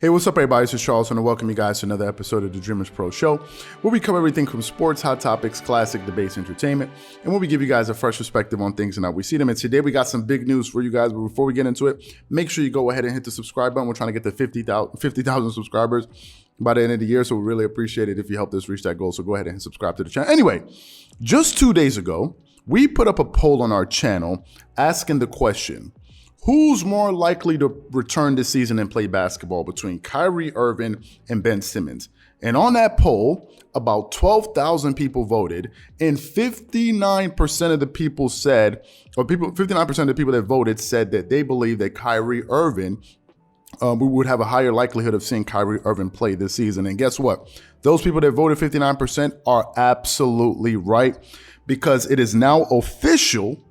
Hey, what's up, everybody? This is Charles, and I welcome you guys to another episode of the Dreamerspro Show, where we cover everything from sports, hot topics, classic debates, entertainment, and where we give you guys a fresh perspective on things and how we see them. And today we got some big news for you guys, but before we get into it, make sure you go ahead and hit the subscribe button. We're trying to get to 50,000 subscribers by the end of the year, so we really appreciate it if you help us reach that goal. So go ahead and subscribe to the channel. Anyway, just 2 days ago, we put up a poll on our channel asking the question, who's more likely to return this season and play basketball between Kyrie Irving and Ben Simmons? And on that poll, about 12,000 people voted, and 59% of the people said, 59% of the people that voted said that they believe that Kyrie Irving, we would have a higher likelihood of seeing Kyrie Irving play this season. And guess what? Those people that voted 59% are absolutely right, because it is now official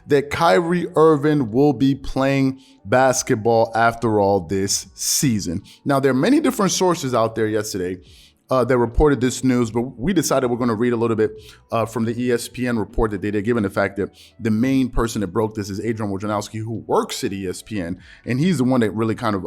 that Kyrie Irving will be playing basketball after all this season. Now, there are many different sources out there yesterday that reported this news, but we decided we're going to read a little bit from the ESPN report that they did, given the fact that the main person that broke this is Adrian Wojnarowski, who works at ESPN, and he's the one that really kind of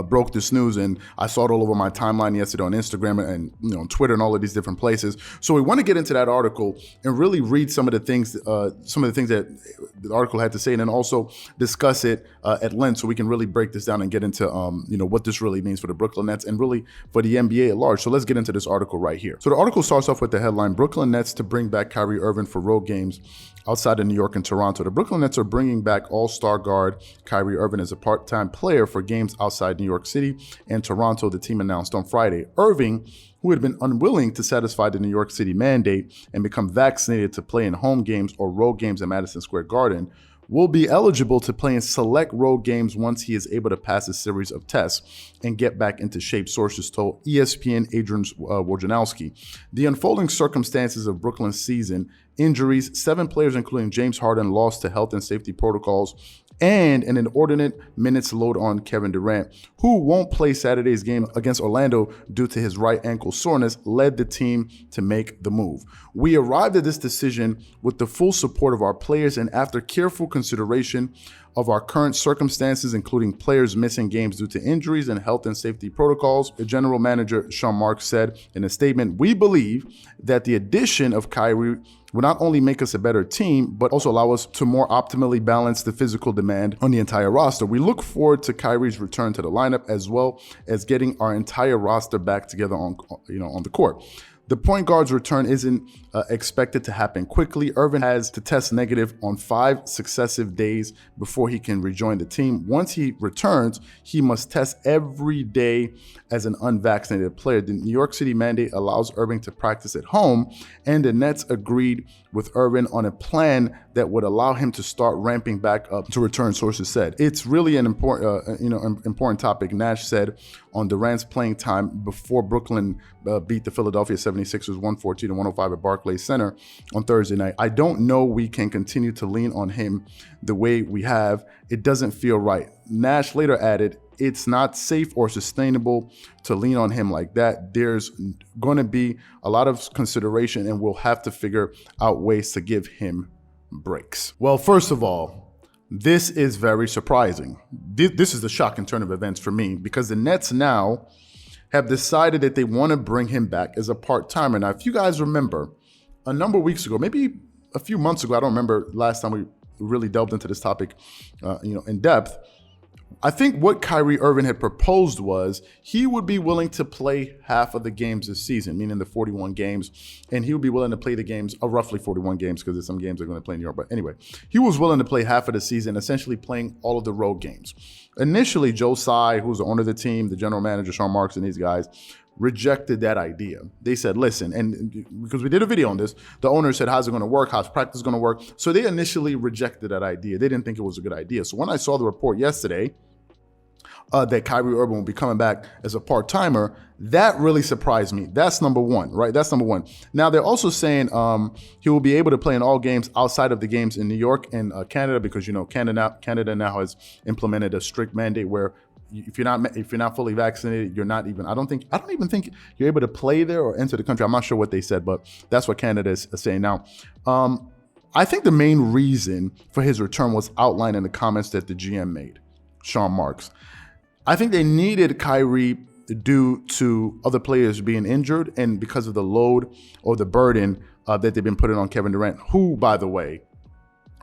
broke this news, and I saw it all over my timeline yesterday on Instagram and on Twitter and all of these different places. So we want to get into that article and really read some of the things that the article had to say, and then also discuss it at length, so we can really break this down and get into what this really means for the Brooklyn Nets and really for the NBA at large. So let's get into this article right here. So the article starts off with the headline: Brooklyn Nets to bring back Kyrie Irving for road games outside of New York and Toronto. The Brooklyn Nets are bringing back all-star guard Kyrie Irving as a part-time player for games outside New York City and Toronto, the team announced on Friday. Irving, who had been unwilling to satisfy the New York City mandate and become vaccinated to play in home games or road games at Madison Square Garden, will be eligible to play in select road games once he is able to pass a series of tests and get back into shape, sources told ESPN Adrian Wojnarowski. The unfolding circumstances of Brooklyn's season: injuries, 7 players including James Harden lost to health and safety protocols, and an inordinate minutes load on Kevin Durant, who won't play Saturday's game against Orlando due to his right ankle soreness, led the team to make the move. We arrived at this decision with the full support of our players and after careful consideration of our current circumstances, including players missing games due to injuries and health and safety protocols. The general manager, Sean Marks, said in a statement, "We believe that the addition of Kyrie will not only make us a better team, but also allow us to more optimally balance the physical demand on the entire roster. We look forward to Kyrie's return to the lineup, as well as getting our entire roster back together on the court. The point guard's return isn't expected to happen quickly. Irving has to test negative on 5 successive days before he can rejoin the team. Once he returns, he must test every day as an unvaccinated player. The New York City mandate allows Irving to practice at home, and the Nets agreed with Irving on a plan that would allow him to start ramping back up to return, sources said. It's really an important topic," Nash said on Durant's playing time before Brooklyn beat the Philadelphia 76ers 114-105 at Barclays Center on Thursday night. "I don't know we can continue to lean on him the way we have. It doesn't feel right." Nash later added, "It's not safe or sustainable to lean on him like that. There's going to be a lot of consideration, and we'll have to figure out ways to give him breaks." Well, first of all, this is very surprising. This is the shocking turn of events for me, because the Nets now have decided that they want to bring him back as a part-timer. Now, if you guys remember, a number of weeks ago, maybe a few months ago, I don't remember last time we really delved into this topic in depth, I think what Kyrie Irving had proposed was he would be willing to play half of the games this season, meaning the 41 games, and he would be willing to play the games, roughly 41 games, because there's some games they're going to play in New York. But anyway, he was willing to play half of the season, essentially playing all of the road games. Initially, Joe Tsai, who's the owner of the team, the general manager, Sean Marks, and these guys rejected that idea. They said, listen, and because we did a video on this, the owner said, how's it going to work? How's practice going to work? So they initially rejected that idea. They didn't think it was a good idea. So when I saw the report yesterday, that Kyrie Irving will be coming back as a part-timer, that really surprised me. That's number one, right? That's number one. Now, they're also saying he will be able to play in all games outside of the games in New York and Canada, because, Canada now has implemented a strict mandate where if you're not fully vaccinated, you're not even, I don't even think you're able to play there or enter the country. I'm not sure what they said, but that's what Canada is saying now. I think the main reason for his return was outlined in the comments that the GM made, Sean Marks. I think they needed Kyrie due to other players being injured and because of the load or the burden that they've been putting on Kevin Durant, who, by the way,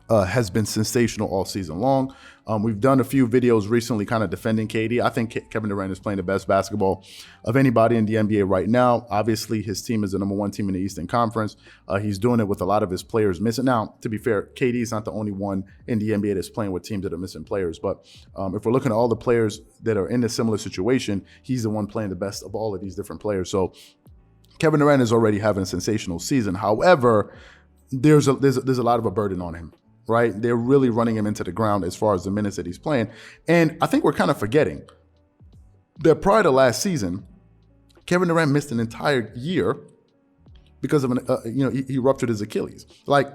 has been sensational all season long. We've done a few videos recently kind of defending KD. I think Kevin Durant is playing the best basketball of anybody in the NBA right now. Obviously, his team is the number one team in the Eastern Conference. He's doing it with a lot of his players missing. Now, to be fair, KD is not the only one in the NBA that's playing with teams that are missing players. But if we're looking at all the players that are in a similar situation, he's the one playing the best of all of these different players. So Kevin Durant is already having a sensational season. However, there's a lot of a burden on him. Right? They're really running him into the ground as far as the minutes that he's playing. And I think we're kind of forgetting that prior to last season, Kevin Durant missed an entire year because of he ruptured his Achilles. Like,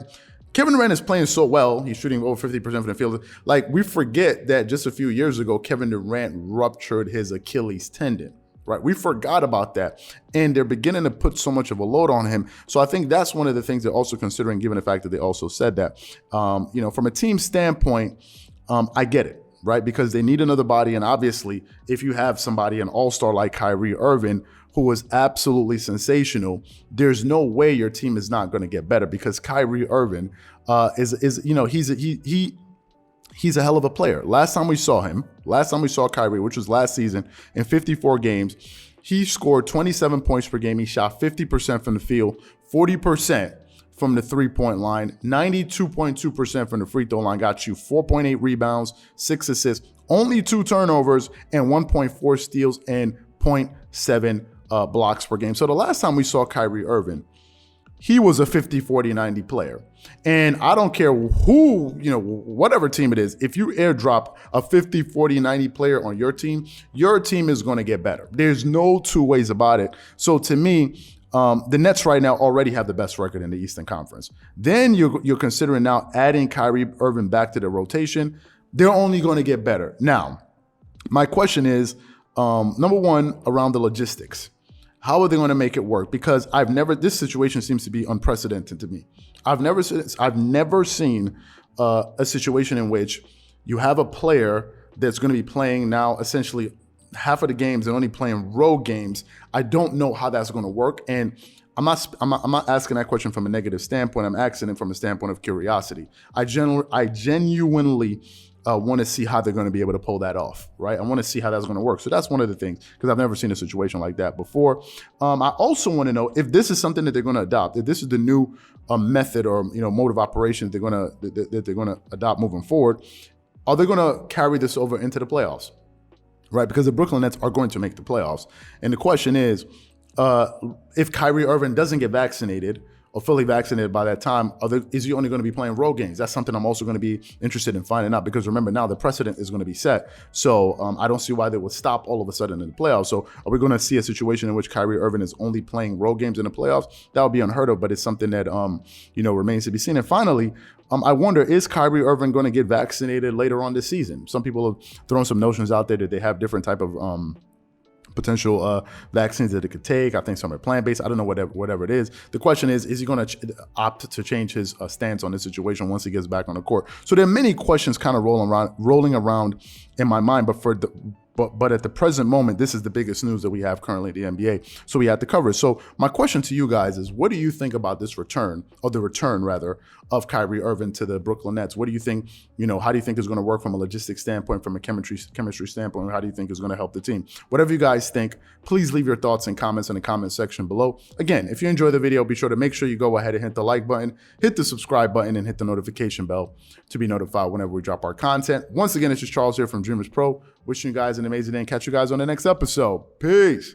Kevin Durant is playing so well. He's shooting over 50% from the field. Like, we forget that just a few years ago, Kevin Durant ruptured his Achilles tendon. Right, we forgot about that, and they're beginning to put so much of a load on him. So I think that's one of the things they're also considering, given the fact that they also said that. From a team standpoint, I get it, right? Because they need another body, and obviously, if you have somebody, an all-star like Kyrie Irving, who was absolutely sensational, there's no way your team is not going to get better because Kyrie Irving he's a hell of a player. Last time we saw Kyrie, which was last season, in 54 games, he scored 27 points per game. He shot 50% from the field, 40% from the three-point line, 92.2% from the free throw line, got you 4.8 rebounds, 6 assists, only 2 turnovers, and 1.4 steals and 0.7 blocks per game. So the last time we saw Kyrie Irving, he was a 50, 40, 90 player. And I don't care who, whatever team it is, if you airdrop a 50, 40, 90 player on your team is going to get better. There's no two ways about it. So to me, the Nets right now already have the best record in the Eastern Conference. Then you're considering now adding Kyrie Irving back to the rotation. They're only going to get better. Now, my question is, number one, around the logistics. How are they going to make it work? Because this situation seems to be unprecedented to me. I've never seen a situation in which you have a player that's going to be playing now essentially half of the games and only playing road games. I don't know how that's going to work. And I'm not asking that question from a negative standpoint. I'm asking it from a standpoint of curiosity. I genuinely want to see how they're going to be able to pull that off, right? I want to see how that's going to work. So that's one of the things, because I've never seen a situation like that before. I also want to know if this is something that they're going to adopt, if this is the new method or mode of operation that they're going to adopt moving forward. Are they going to carry this over into the playoffs, right? Because the Brooklyn Nets are going to make the playoffs, and the question is, if Kyrie Irving doesn't get vaccinated or fully vaccinated by that time, is he only going to be playing road games? That's something I'm also going to be interested in finding out, because remember, now the precedent is going to be set. So I don't see why they would stop all of a sudden in the playoffs. So are we going to see a situation in which Kyrie Irving is only playing road games in the playoffs? That would be unheard of, but it's something that remains to be seen. And finally, I wonder, is Kyrie Irving going to get vaccinated later on this season? Some people have thrown some notions out there that they have different type of potential vaccines that it could take. I think some are plant-based. I don't know, whatever it is. The question is he going to opt to change his stance on this situation once he gets back on the court? So there are many questions kind of rolling around in my mind, but at the present moment, this is the biggest news that we have currently in the NBA. So we had to cover it. So my question to you guys is, what do you think about this return of Kyrie Irving to the Brooklyn Nets? What do you think, how do you think it's going to work from a logistics standpoint, from a chemistry standpoint? How do you think it's going to help the team? Whatever you guys think, please leave your thoughts and comments in the comment section below. Again, if you enjoy the video, be sure to make sure you go ahead and hit the like button, hit the subscribe button, and hit the notification bell to be notified whenever we drop our content. Once again, it's just Charles here from Dreamerspro, wishing you guys an amazing day and catch you guys on the next episode. Peace.